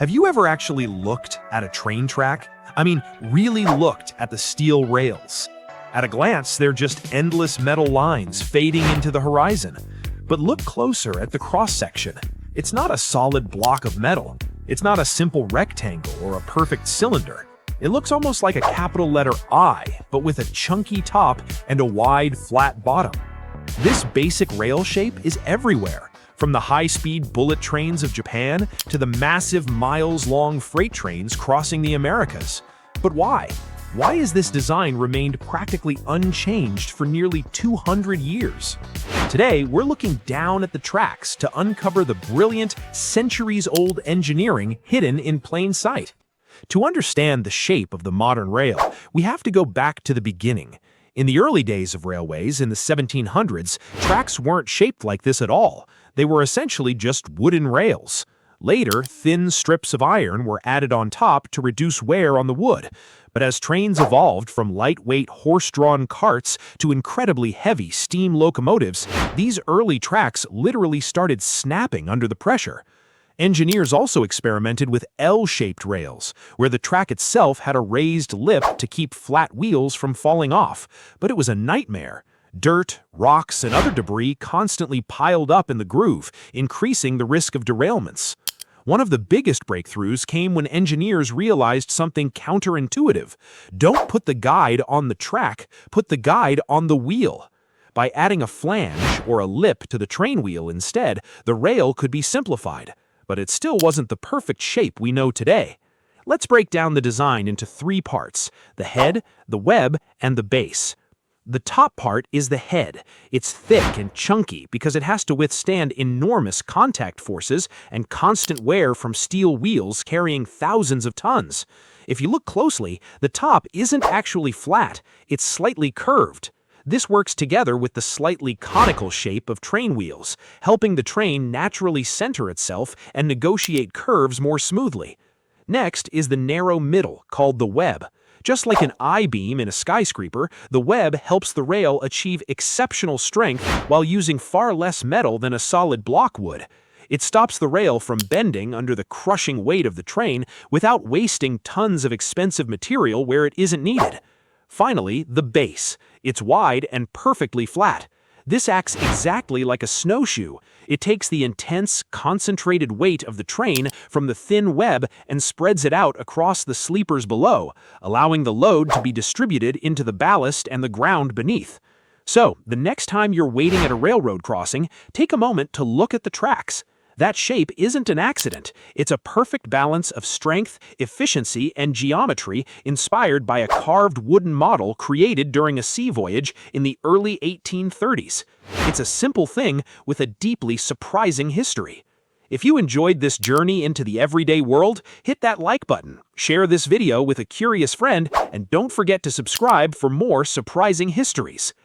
Have you ever actually looked at a train track? I mean, really looked at the steel rails. At a glance, they're just endless metal lines fading into the horizon. But look closer at the cross-section. It's not a solid block of metal. It's not a simple rectangle or a perfect cylinder. It looks almost like a capital letter I, but with a chunky top and a wide, flat bottom. This basic rail shape is everywhere, from the high-speed bullet trains of Japan to the massive miles-long freight trains crossing the Americas. But why? Why has this design remained practically unchanged for nearly 200 years? Today, we're looking down at the tracks to uncover the brilliant, centuries-old engineering hidden in plain sight. To understand the shape of the modern rail, we have to go back to the beginning. In the early days of railways in the 1700s, tracks weren't shaped like this at all. They were essentially just wooden rails. Later, thin strips of iron were added on top to reduce wear on the wood. But as trains evolved from lightweight horse-drawn carts to incredibly heavy steam locomotives, these early tracks literally started snapping under the pressure. Engineers also experimented with L-shaped rails, where the track itself had a raised lip to keep flat wheels from falling off, but it was a nightmare. Dirt, rocks, and other debris constantly piled up in the groove, increasing the risk of derailments. One of the biggest breakthroughs came when engineers realized something counterintuitive. Don't put the guide on the track, put the guide on the wheel. By adding a flange or a lip to the train wheel instead, the rail could be simplified. But it still wasn't the perfect shape we know today. Let's break down the design into three parts: the head, the web, and the base. The top part is the head. It's thick and chunky because it has to withstand enormous contact forces and constant wear from steel wheels carrying thousands of tons. If you look closely, the top isn't actually flat, it's slightly curved. This works together with the slightly conical shape of train wheels, helping the train naturally center itself and negotiate curves more smoothly. Next is the narrow middle, called the web. Just like an I-beam in a skyscraper, the web helps the rail achieve exceptional strength while using far less metal than a solid block would. It stops the rail from bending under the crushing weight of the train without wasting tons of expensive material where it isn't needed. Finally, the base. It's wide and perfectly flat. This acts exactly like a snowshoe. It takes the intense, concentrated weight of the train from the thin web and spreads it out across the sleepers below, allowing the load to be distributed into the ballast and the ground beneath. So, the next time you're waiting at a railroad crossing, take a moment to look at the tracks. That shape isn't an accident. It's a perfect balance of strength, efficiency, and geometry inspired by a carved wooden model created during a sea voyage in the early 1830s. It's a simple thing with a deeply surprising history. If you enjoyed this journey into the everyday world, hit that like button, share this video with a curious friend, and don't forget to subscribe for more surprising histories.